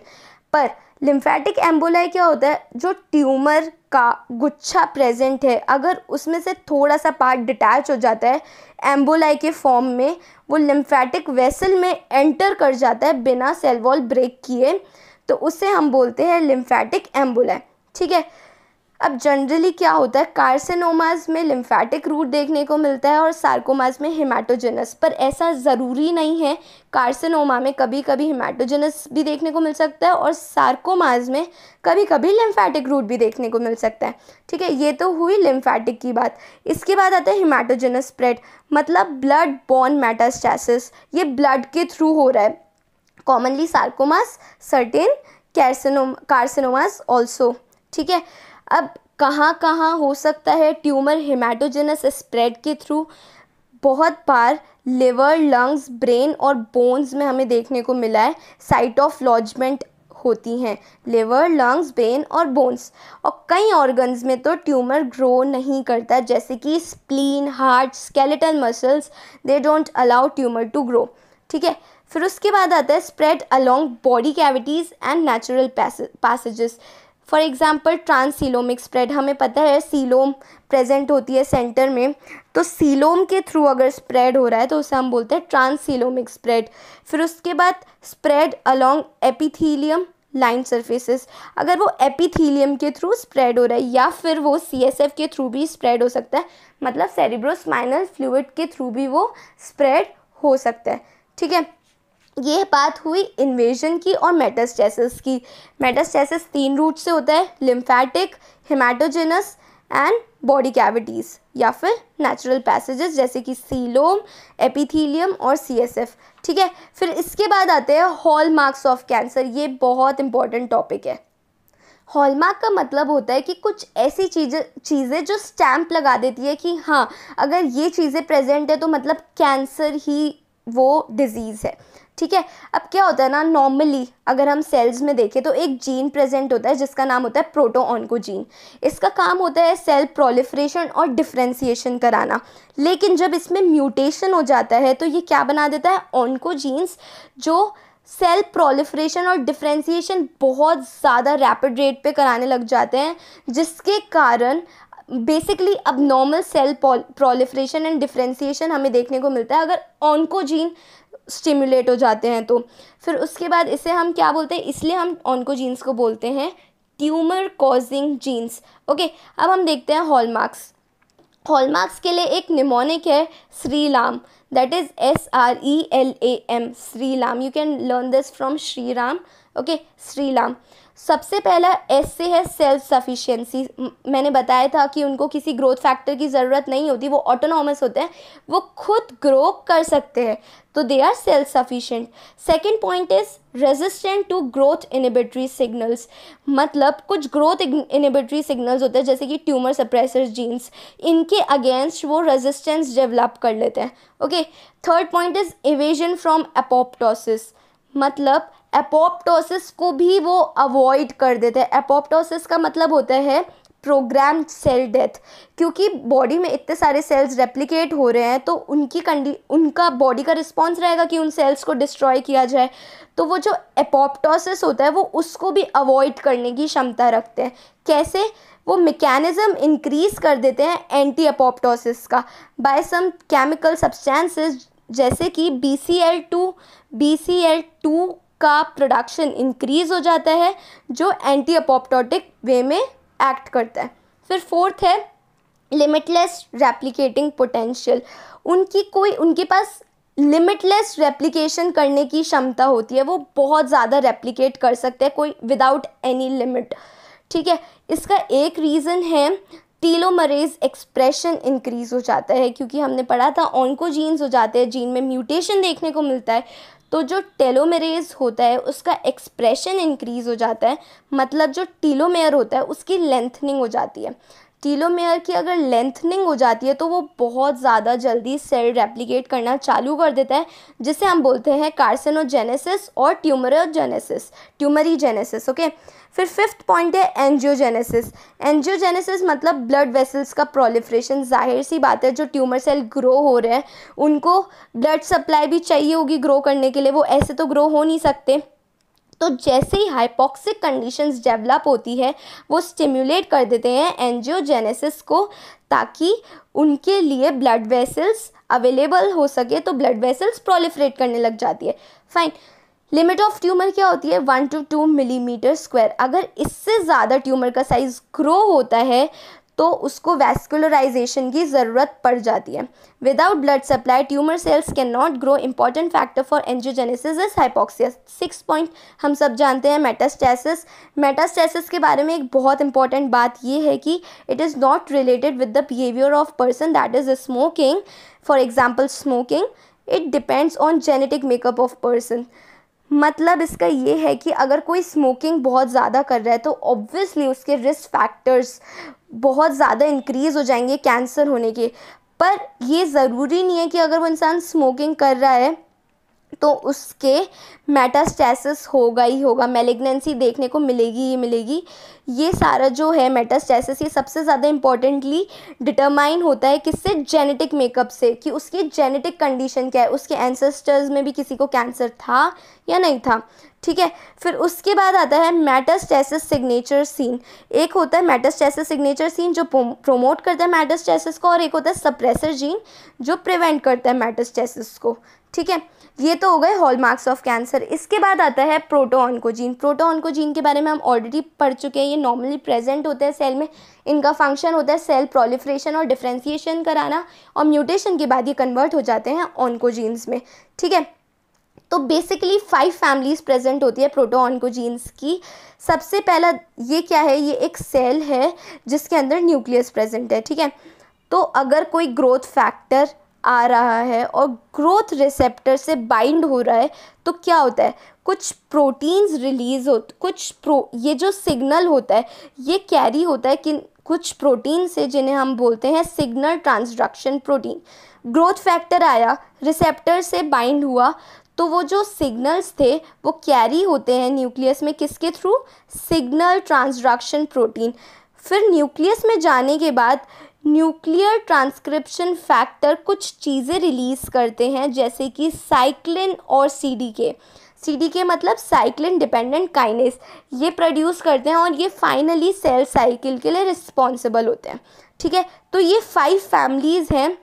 पर लिम्फेटिक एम्बुलाई क्या होता है, जो ट्यूमर का गुच्छा प्रेजेंट है अगर उसमें से थोड़ा सा पार्ट डिटैच हो जाता है एम्बुलाई के फॉर्म में, वो लिम्फेटिक वेसल में एंटर कर जाता है बिना सेल वॉल ब्रेक किए, तो उसे हम बोलते हैं लिम्फेटिक एम्बुलाई। ठीक है, अब जनरली क्या होता है, कार्सिनोमास में लिम्फेटिक रूट देखने को मिलता है और सार्कोमास में हेमाटोजेनस, पर ऐसा ज़रूरी नहीं है। कार्सिनोमा में कभी कभी हेमाटोजेनस भी देखने को मिल सकता है और सार्कोमास में कभी कभी लिम्फेटिक रूट भी देखने को मिल सकता है। ठीक है, ये तो हुई लिम्फेटिक की बात। इसके बाद आता है हेमाटोजेनस स्प्रेड, मतलब ब्लड बॉर्न मेटास्टेसिस। ये ब्लड के थ्रू हो रहा है, commonly sarcomas, certain carcinomas also. ठीक है, अब कहाँ कहाँ हो सकता है ट्यूमर हेमाटोजेनस स्प्रेड के थ्रू, बहुत बार लिवर, लंग्स, ब्रेन और बोन्स में हमें देखने को मिला है साइट ऑफ लॉजमेंट होती हैं, लिवर, लंग्स, ब्रेन और बोन्स। और कई ऑर्गन्स में तो ट्यूमर ग्रो नहीं करता, जैसे कि spleen, heart, skeletal muscles, they don't allow tumour to grow. ठीक है, फिर उसके बाद आता है spread along body cavities and natural passages. For example transcoelomic spread, हमें पता है सीलोम प्रेजेंट होती है सेंटर में, तो सीलोम के थ्रू अगर स्प्रेड हो रहा है तो उसे हम बोलते हैं ट्रांससीलोमिक स्प्रेड। फिर उसके बाद spread along epithelium line surfaces, अगर वो एपिथीलियम के थ्रू स्प्रेड हो रहा है या फिर वो CSF के थ्रू भी स्प्रेड हो सकता है, मतलब सेरिब्रोस्पाइनल फ्लूइड के थ्रू भी वो स्प्रेड हो सकता है। ठीक है, ये बात हुई इन्वेजन की और मेटास्टेसिस की। मेटास्टेसिस 3 रूट से होता है, लिम्फेटिक, हेमाटोजेनस एंड बॉडी कैविटीज़, या फिर नेचुरल पैसेजेस जैसे कि सीलोम, एपिथीलियम और सीएसएफ। ठीक है, फिर इसके बाद आते हैं हॉलमार्क्स ऑफ कैंसर। ये बहुत इंपॉर्टेंट टॉपिक है। हॉलमार्क का मतलब होता है कि कुछ ऐसी चीज़ें जो स्टैंप लगा देती है कि हाँ, अगर ये चीज़ें प्रेजेंट है तो मतलब कैंसर ही वो डिज़ीज़ है। ठीक है, अब क्या होता है ना, नॉर्मली अगर हम सेल्स में देखें तो एक जीन प्रेजेंट होता है जिसका नाम होता है प्रोटोऑन्कोजीन। इसका काम होता है सेल प्रोलिफरेशन और डिफ्रेंशिएशन कराना, लेकिन जब इसमें म्यूटेशन हो जाता है तो ये क्या बना देता है, ऑन्कोजीन्स, जो सेल प्रोलिफरेशन और डिफ्रेंशिएशन बहुत ज़्यादा रैपिड रेट पे कराने लग जाते हैं, जिसके कारण बेसिकली अब normal cell proliferation and differentiation हमें देखने को मिलता है अगर ऑन्कोजीन स्टिमुलेट हो जाते हैं तो। फिर उसके बाद इसे हम क्या बोलते हैं, इसलिए हम ऑन्कोजीन्स को बोलते हैं ट्यूमर कॉजिंग जीन्स। ओके, अब हम देखते हैं हॉलमार्क्स। हॉलमार्क्स के लिए एक निमोनिक है Shriram, that is SRELAM, Shriram. You can learn this from Shriram. Okay, Shriram. सबसे पहला एस से है सेल्फ सफिशिएंसी। मैंने बताया था कि उनको किसी ग्रोथ फैक्टर की ज़रूरत नहीं होती, वो ऑटोनॉमस होते हैं, वो खुद ग्रो कर सकते हैं, तो they are self sufficient. Second point is resistant to growth inhibitory signals, मतलब कुछ ग्रोथ इनिबिटरी सिग्नल्स होते हैं जैसे कि ट्यूमर सप्रेसर जीन्स, इनके अगेंस्ट वो रेजिस्टेंस डेवलप कर लेते हैं। Okay, third point is evasion from apoptosis, मतलब एपोप्टोसिस को भी वो अवॉइड कर देते हैं। एपोप्टोसिस का मतलब होता है प्रोग्राम्ड सेल डेथ, क्योंकि बॉडी में इतने सारे सेल्स रेप्लिकेट हो रहे हैं तो उनका बॉडी का रिस्पॉन्स रहेगा कि उन सेल्स को डिस्ट्रॉय किया जाए, तो वो जो एपोप्टोसिस होता है वो उसको भी अवॉइड करने की क्षमता रखते हैं। कैसे? वो मैकेनिज्म इंक्रीज कर देते हैं एंटी एपोप्टोसिस का बाय सम केमिकल सब्सटेंसेस, जैसे कि BCL2 का प्रोडक्शन इंक्रीज हो जाता है जो एंटी एपोप्टोटिक वे में एक्ट करता है। फिर फोर्थ है लिमिटलेस रेप्लिकेटिंग पोटेंशियल। उनके पास लिमिटलेस रेप्लिकेशन करने की क्षमता होती है, वो बहुत ज़्यादा रेप्लिकेट कर सकते हैं कोई विदाउट एनी लिमिट। ठीक है, इसका एक रीज़न है टीलोमरेज एक्सप्रेशन इंक्रीज हो जाता है, क्योंकि हमने पढ़ा था ऑन्कोजीन्स हो जाते हैं, जीन में म्यूटेशन देखने को मिलता है, तो जो टेलोमेरेज होता है उसका एक्सप्रेशन इंक्रीज हो जाता है, मतलब जो टीलोमेयर होता है उसकी लेंथनिंग हो जाती है। टीलोमेयर की अगर लेंथनिंग हो जाती है तो वो बहुत ज़्यादा जल्दी सेल रेप्लिकेट करना चालू कर देता है, जिसे हम बोलते हैं कार्सिनोजेनेसिस और ट्यूमरीजेनेसिस। ओके, फिर फिफ्थ पॉइंट है एंजियोजेनेसिस। एंजियोजेनेसिस मतलब ब्लड वेसल्स का प्रोलिफरेशन। जाहिर सी बात है जो ट्यूमर सेल ग्रो हो रहे हैं उनको ब्लड सप्लाई भी चाहिए होगी ग्रो करने के लिए, वो ऐसे तो ग्रो हो नहीं सकते। तो जैसे ही हाइपोक्सिक कंडीशंस डेवलप होती है वो स्टिम्युलेट कर देते हैं एंजियोजेनेसिस को, ताकि उनके लिए ब्लड वेसल्स अवेलेबल हो सके, तो ब्लड वेसल्स प्रोलिफरेट करने लग जाती है। फाइन। लिमिट ऑफ ट्यूमर क्या होती है? 1 to 2 मिलीमीटर स्क्वायर। अगर इससे ज़्यादा ट्यूमर का साइज ग्रो होता है तो उसको वैस्कुलराइजेशन की ज़रूरत पड़ जाती है। Without blood supply tumour cells can not grow. Important factor for angiogenesis is hypoxia. 6 point हम सब जानते हैं मेटास्टेसिस। मेटास्टेसिस के बारे में एक बहुत इंपॉर्टेंट बात ये है कि it is not related with the behaviour of person, that is smoking. For example smoking, it depends on genetic makeup of person. मतलब इसका ये है कि अगर कोई स्मोकिंग बहुत ज़्यादा कर रहा है तो ऑब्वियसली उसके रिस्क फैक्टर्स बहुत ज़्यादा इंक्रीज़ हो जाएंगे कैंसर होने के। पर ये ज़रूरी नहीं है कि अगर वो इंसान स्मोकिंग कर रहा है तो उसके मेटास्टेसिस होगा ही होगा, मैलिग्नेंसी देखने को मिलेगी ही मिलेगी। ये सारा जो है मेटास्टेसिस, ये सबसे ज़्यादा इम्पॉर्टेंटली डिटरमाइन होता है किससे? जेनेटिक मेकअप से, कि उसकी जेनेटिक कंडीशन क्या है, उसके एंसेस्टर्स में भी किसी को कैंसर था या नहीं था। ठीक है, फिर उसके बाद आता है मेटास्टेसिस सिग्नेचर सीन। एक होता है मेटास्टेसिस सिग्नेचर सीन जो प्रोमोट करता है मेटास्टेसिस को, और एक होता है सप्रेसर जीन जो प्रिवेंट करता है मेटास्टेसिस को। ठीक है, ये तो हो गए हॉलमार्क्स ऑफ कैंसर। इसके बाद आता है प्रोटोऑन्कोजीन। प्रोटोऑन्कोजीन के बारे में हम ऑलरेडी पढ़ चुके हैं। ये नॉर्मली प्रेजेंट होते हैं सेल में। इनका फंक्शन होता है सेल प्रोलिफरेशन और डिफ्रेंशिएशन कराना, और म्यूटेशन के बाद ये कन्वर्ट हो जाते हैं ऑन्कोजीन्स में। ठीक है, तो बेसिकली 5 फैमिलीज प्रेजेंट होती है प्रोटोऑन्कोजीन्स की। सबसे पहला ये क्या है, ये एक सेल है जिसके अंदर न्यूक्लियस प्रेजेंट है, ठीक है। तो अगर कोई ग्रोथ फैक्टर आ रहा है और ग्रोथ रिसेप्टर से बाइंड हो रहा है तो क्या होता है, कुछ प्रोटीन्स रिलीज ये जो सिग्नल होता है ये कैरी होता है कि कुछ प्रोटीन से, जिन्हें हम बोलते हैं signal transduction protein. Growth factor आया, रिसेप्टर से बाइंड हुआ, तो वो जो सिग्नल्स थे वो कैरी होते हैं न्यूक्लियस में, किसके थ्रू, सिग्नल ट्रांसडक्शन प्रोटीन। फिर न्यूक्लियस में जाने के बाद न्यूक्लियर ट्रांसक्रिप्शन फैक्टर कुछ चीज़ें रिलीज़ करते हैं, जैसे कि साइक्लिन और सीडीके मतलब साइक्लिन डिपेंडेंट काइनेस, ये प्रोड्यूस करते हैं और ये फाइनली सेल साइकिल के लिए रिस्पॉन्सिबल होते हैं, ठीक है। तो ये 5 फैमिलीज़ हैं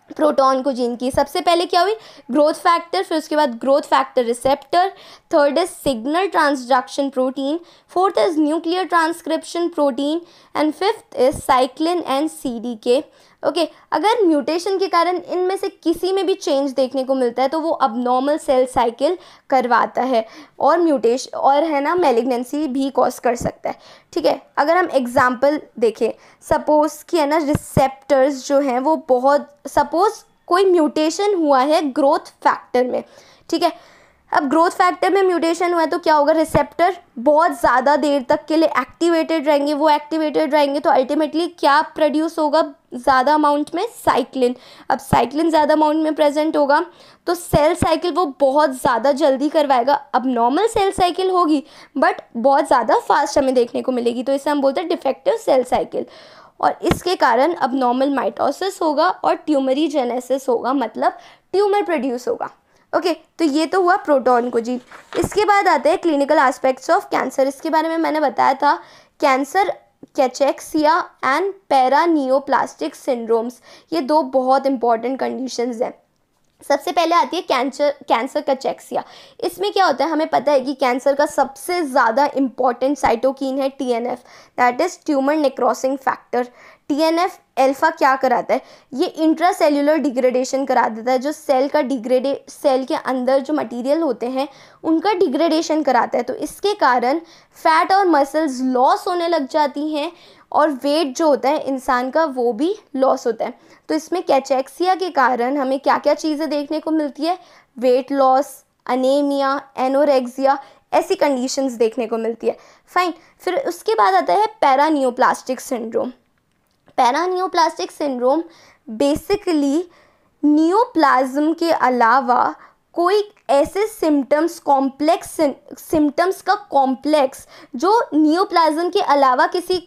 प्रोटोऑन्कोजीन की। सबसे पहले क्या हुई, ग्रोथ फैक्टर, फिर उसके बाद growth factor receptor, third is signal transduction protein, fourth is nuclear transcription protein and fifth is cyclin and CDK. Okay, अगर म्यूटेशन के कारण इनमें से किसी में भी चेंज देखने को मिलता है तो वो अबनॉर्मल सेल साइकिल करवाता है और म्यूटेशन और है ना मैलिग्नेंसी भी कॉज कर सकता है, ठीक है। अगर हम एग्जांपल देखें, सपोज कि है ना रिसेप्टर्स जो हैं वो बहुत, सपोज कोई म्यूटेशन हुआ है ग्रोथ फैक्टर में, ठीक है। अब ग्रोथ फैक्टर में म्यूटेशन हुआ है तो क्या होगा, रिसेप्टर बहुत ज़्यादा देर तक के लिए एक्टिवेटेड रहेंगे, वो एक्टिवेटेड रहेंगे तो अल्टीमेटली क्या प्रोड्यूस होगा ज़्यादा अमाउंट में, साइक्लिन। अब साइक्लिन ज़्यादा अमाउंट में प्रेजेंट होगा तो सेल साइकिल वो बहुत ज़्यादा जल्दी करवाएगा। अब नॉर्मल सेल साइकिल होगी बट बहुत ज़्यादा फास्ट हमें देखने को मिलेगी, तो इसे हम बोलते हैं डिफेक्टिव सेल साइकिल। और इसके कारण अब नॉर्मल माइटोसिस होगा और ट्यूमरीजेनेसिस होगा, मतलब ट्यूमर प्रोड्यूस होगा। ओके, तो ये तो हुआ प्रोटोऑन्कोजीन। इसके बाद आते हैं क्लिनिकल एस्पेक्ट्स ऑफ कैंसर। इसके बारे में मैंने बताया था, cancer cachexia and paraneoplastic syndromes, ये 2 बहुत इंपॉर्टेंट कंडीशंस हैं। सबसे पहले आती है कैंसर कैचेक्सिया। इसमें क्या होता है, हमें पता है कि कैंसर का सबसे ज़्यादा इम्पॉर्टेंट साइटोकिन है TNF, that is tumour necrosing factor. TNF alpha क्या कराता है, ये इंट्रासेल्यूलर डिग्रेडेशन करा देता है, जो सेल के अंदर जो मटेरियल होते हैं उनका डिग्रेडेशन कराता है। तो इसके कारण फैट और मसल्स लॉस होने लग जाती हैं और वेट जो होता है इंसान का वो भी लॉस होता है। तो इसमें कैचेक्सिया के कारण हमें क्या क्या चीज़ें देखने को मिलती है, वेट लॉस, अनेमिया, एनोरेक्सिया, ऐसी कंडीशंस देखने को मिलती है। फाइन, फिर उसके बाद आता है paraneoplastic syndrome. Paraneoplastic syndrome basically neoplasm के अलावा कोई ऐसे सिम्टम्स का कॉम्प्लेक्स जो नियोप्लाज्म के अलावा किसी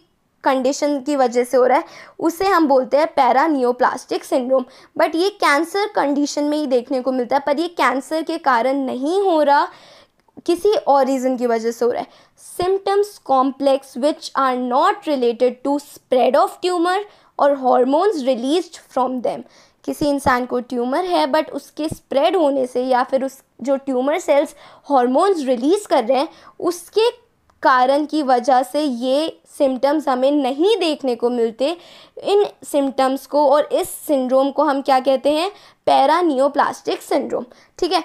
कंडीशन की वजह से हो रहा है, उसे हम बोलते हैं पैरानियोप्लास्टिक सिंड्रोम। बट ये कैंसर कंडीशन में ही देखने को मिलता है, पर ये कैंसर के कारण नहीं हो रहा, किसी और रीज़न की वजह से हो रहा है। Symptoms complex which are not related to spread of tumour और हॉर्मोन्स रिलीज्ड फ्रॉम देम। किसी इंसान को ट्यूमर है बट उसके स्प्रेड होने से या फिर उस जो ट्यूमर सेल्स हॉर्मोन्स रिलीज़ कर रहे हैं उसके कारण की वजह से ये सिम्टम्स हमें नहीं देखने को मिलते। इन सिम्टम्स को और इस सिंड्रोम को हम क्या कहते हैं, पैरानियोप्लास्टिक सिंड्रोम, ठीक है।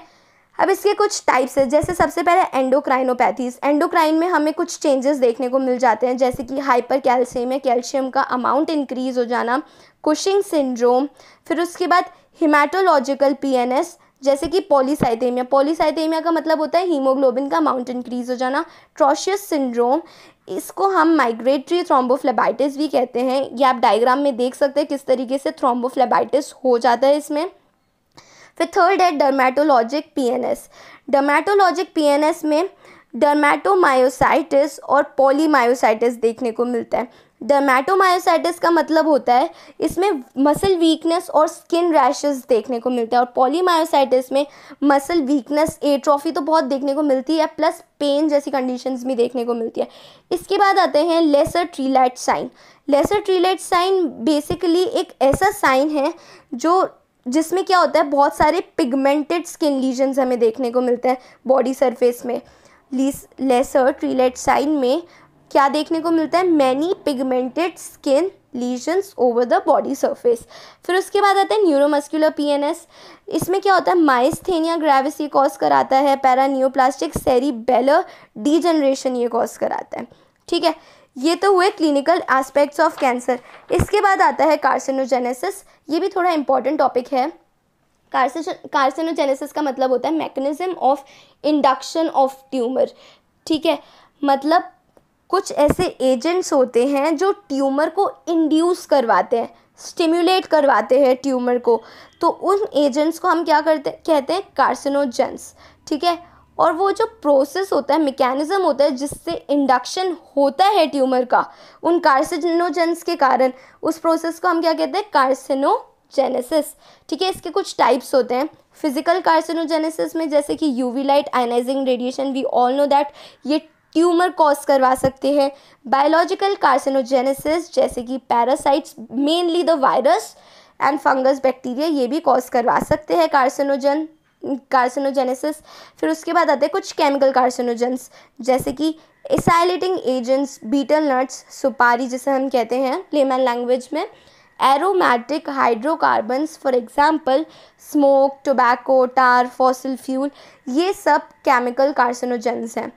अब इसके कुछ टाइप्स है, जैसे सबसे पहले एंडोक्राइनोपैथीज। एंडोक्राइन में हमें कुछ चेंजेस देखने को मिल जाते हैं, जैसे कि हाइपर कैल्शियम, कैल्शियम का अमाउंट इंक्रीज हो जाना, कुशिंग सिंड्रोम। फिर उसके बाद हिमेटोलॉजिकल PNS, जैसे कि पॉलीसाइथेमिया। पॉलीसाइथेमिया का मतलब होता है हीमोग्लोबिन का अमाउंट इंक्रीज हो जाना। ट्रोशियस सिंड्रोम, इसको हम माइग्रेटरी थ्रोम्बोफ्लेबाइटिस भी कहते हैं। ये आप डायग्राम में देख सकते हैं किस तरीके से थ्रोम्बोफ्लेबाइटिस हो जाता है इसमें। फिर थर्ड है डर्मेटोलॉजिक PNS। डर्मेटोलॉजिक PNS में डर्मेटोमायोसाइटिस और पॉलीमायोसाइटिस देखने को मिलता है। डर्मेटोमायोसाइटिस का मतलब होता है इसमें मसल वीकनेस और स्किन रैशेस देखने को मिलता है, और पॉलीमायोसाइटिस में मसल वीकनेस, एट्रोफी तो बहुत देखने को मिलती है, प्लस पेन जैसी कंडीशंस भी देखने को मिलती है। इसके बाद आते हैं Leser Trelat sign. Leser Trelat sign basically एक ऐसा साइन है जिसमें क्या होता है, बहुत सारे पिगमेंटेड स्किन लीजन्स हमें देखने को मिलते हैं बॉडी सरफेस में। लेसर ट्रीलाइट साइन में क्या देखने को मिलता है, many pigmented skin lesions over the body surface. फिर उसके बाद आता है न्यूरोमस्कुलर पीएनएस। इसमें क्या होता है, माइस्थेनिया ग्रेविस ये कॉज कराता है, पैरानियोप्लास्टिक सेरिबेलर डीजनरेशन ये कॉज कराता है। ठीक है, ये तो हुए क्लिनिकल एस्पेक्ट्स ऑफ कैंसर। इसके बाद आता है कार्सिनोजेनेसिस। ये भी थोड़ा इंपॉर्टेंट टॉपिक है। कार्सिनोजेनेसिस का मतलब होता है mechanism of induction of tumour. ठीक है, मतलब कुछ ऐसे एजेंट्स होते हैं जो ट्यूमर को इंड्यूस करवाते हैं, स्टिम्युलेट करवाते हैं ट्यूमर को, तो उन एजेंट्स को हम क्या कहते हैं कार्सिनोजेंस। ठीक है, और वो जो प्रोसेस होता है, मैकेनिज्म होता है जिससे इंडक्शन होता है ट्यूमर का, उन कार्सिनोजेंस के कारण, उस प्रोसेस को हम क्या कहते हैं कार्सिनोजेनेसिस। ठीक है, इसके कुछ टाइप्स होते हैं। फिजिकल कार्सिनोजेनेसिस में जैसे कि UV light, ionising radiation, we all know that ये ट्यूमर कॉज करवा सकते हैं। बायोलॉजिकल कार्सिनोजेनेसिस जैसे कि parasites, mainly the virus and fungus, bacteria, ये भी कॉज करवा सकते हैं कार्सिनोजेनेसिस। फिर उसके बाद आते हैं कुछ केमिकल कार्सिनोजेंस जैसे कि एसाइलेटिंग एजेंट्स, बीटल नट्स, सुपारी जिसे हम कहते हैं लेमन लैंग्वेज में, aromatic hydrocarbons for example smoke, tobacco, tar, fossil fuel, ये सब केमिकल कार्सिनोजेंस हैं।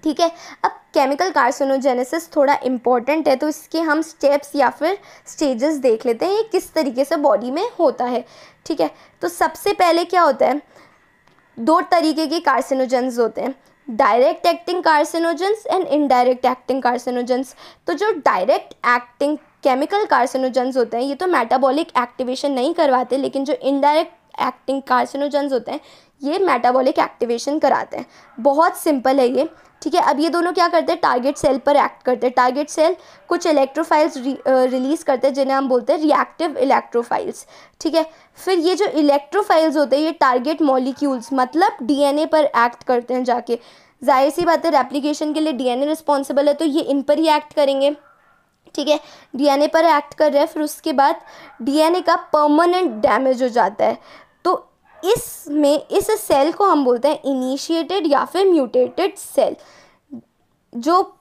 ठीक है, अब केमिकल कार्सिनोजेनेसिस थोड़ा इम्पॉर्टेंट है, तो इसके हम स्टेप्स या फिर स्टेजेस देख लेते हैं, ये किस तरीके से बॉडी में होता है। ठीक है, तो सबसे पहले क्या होता है, दो तरीके के कार्सिनोजेंस होते हैं, direct acting carcinogens and indirect acting carcinogens. तो जो डायरेक्ट एक्टिंग केमिकल कार्सिनोजेंस होते हैं ये तो मेटाबॉलिक एक्टिवेशन नहीं करवाते, लेकिन जो इनडायरेक्ट एक्टिंग कार्सिनोजेंस होते हैं ये मेटाबॉलिक एक्टिवेशन कराते हैं। बहुत सिंपल है ये। ठीक है, अब ये दोनों क्या करते हैं, टारगेट सेल पर एक्ट करते हैं। टारगेट सेल कुछ इलेक्ट्रोफाइल्स रिलीज़ करते हैं जिन्हें हम बोलते हैं रिएक्टिव इलेक्ट्रोफाइल्स। ठीक है, फिर ये जो इलेक्ट्रोफाइल्स होते हैं ये टारगेट मॉलिक्यूल्स मतलब डीएनए पर एक्ट करते हैं जाके। जाहिर सी बात है, रेप्लिकेशन के लिए डीएनए रिस्पॉन्सिबल है, तो ये इन पर ही एक्ट करेंगे। ठीक है, डीएनए पर एक्ट कर रहे हैं, फिर उसके बाद डीएनए का परमानेंट डैमेज हो जाता है, तो इसमें इस सेल को हम बोलते हैं इनिशिएटेड या फिर म्यूटेटेड सेल। जो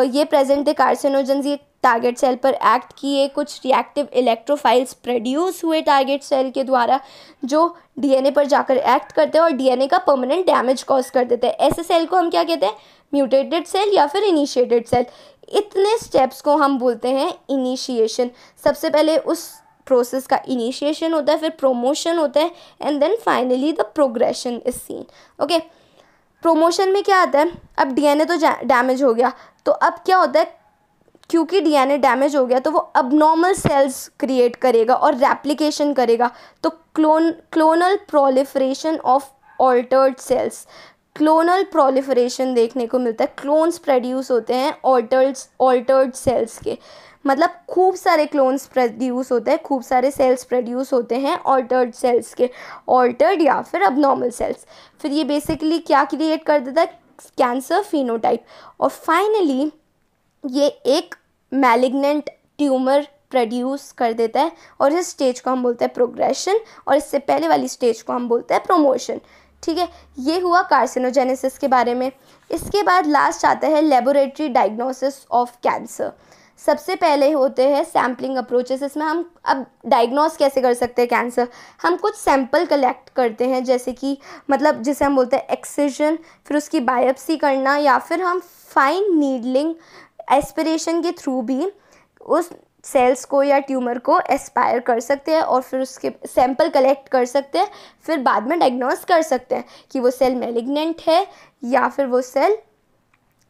ये प्रेजेंट है कार्सिनोजेंस, ये टारगेट सेल पर एक्ट किए, कुछ रिएक्टिव इलेक्ट्रोफाइल्स प्रोड्यूस हुए टारगेट सेल के द्वारा जो डीएनए पर जाकर एक्ट करते हैं और डीएनए का परमानेंट डैमेज कॉज कर देते हैं। ऐसे सेल को हम क्या कहते हैं, म्यूटेटेड सेल या फिर इनिशिएटेड सेल। इतने स्टेप्स को हम बोलते हैं इनिशिएशन। सबसे पहले उस प्रोसेस का इनिशिएशन होता है, फिर प्रोमोशन होता है, and then finally the progression is seen. Okay, promotion में क्या आता है, अब डीएनए तो डैमेज हो गया, तो अब क्या होता है, क्योंकि डीएनए डैमेज हो गया तो वो अबनॉर्मल सेल्स क्रिएट करेगा और रेप्लिकेशन करेगा, तो clonal proliferation of altered cells, clonal proliferation देखने को मिलता है। क्लोन्स प्रोड्यूस होते हैं ऑल्टर्ड सेल्स के, मतलब खूब सारे क्लोन्स प्रोड्यूस होते हैं, खूब सारे सेल्स प्रोड्यूस होते हैं ऑल्टर्ड सेल्स के, ऑल्टर्ड या फिर अबनॉर्मल सेल्स। फिर ये बेसिकली क्या क्रिएट कर देता है, कैंसर फिनोटाइप, और फाइनली ये एक मैलिग्नेंट ट्यूमर प्रोड्यूस कर देता है, और इस स्टेज को हम बोलते हैं प्रोग्रेशन, और इससे पहले वाली स्टेज को हम बोलते हैं प्रोमोशन। ठीक है, ये हुआ कार्सिनोजेनेसिस के बारे में। इसके बाद लास्ट आता है लेबोरेटरी डायग्नोसिस ऑफ कैंसर। सबसे पहले होते हैं सैम्पलिंग अप्रोचेस। इसमें हम अब डायग्नोस कैसे कर सकते हैं कैंसर, हम कुछ सैंपल कलेक्ट करते हैं, जैसे कि मतलब जिसे हम बोलते हैं एक्सिजन, फिर उसकी बायोप्सी करना, या फिर हम फाइन नीडलिंग एस्पिरेशन के थ्रू भी उस सेल्स को या ट्यूमर को एस्पायर कर सकते हैं, और फिर उसके सैंपल कलेक्ट कर सकते हैं, फिर बाद में डायग्नोस कर सकते हैं कि वो सेल मैलिग्नेंट है या फिर वो सेल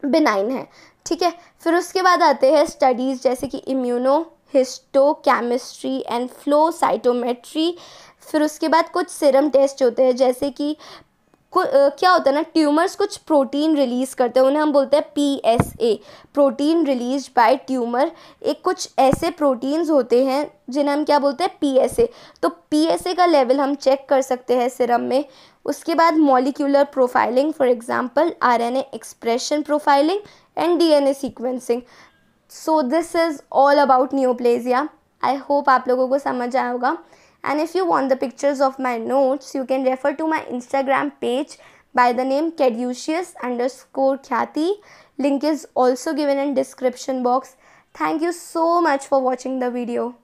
बिनाइन है। ठीक है, फिर उसके बाद आते हैं स्टडीज़ जैसे कि immuno histochemistry and flow cytometry. फिर उसके बाद कुछ सीरम टेस्ट होते हैं, जैसे कि क्या होता है ना, ट्यूमर्स कुछ प्रोटीन रिलीज़ करते हैं, उन्हें हम बोलते हैं PSA, protein release by tumour. एक कुछ ऐसे प्रोटीन्स होते हैं जिन्हें हम क्या बोलते हैं PSA, तो PSA का लेवल हम चेक कर सकते हैं सीरम में। उसके बाद molecular profiling, for example RNA expression profiling and DNA sequencing. So this is all about neoplasia. I hope आप लोगों को समझ आया होगा। And if you want the pictures of my notes, you can refer to my Instagram page by the name Caduceus_Khyati. Link is also given in description box. Thank you so much for watching the video.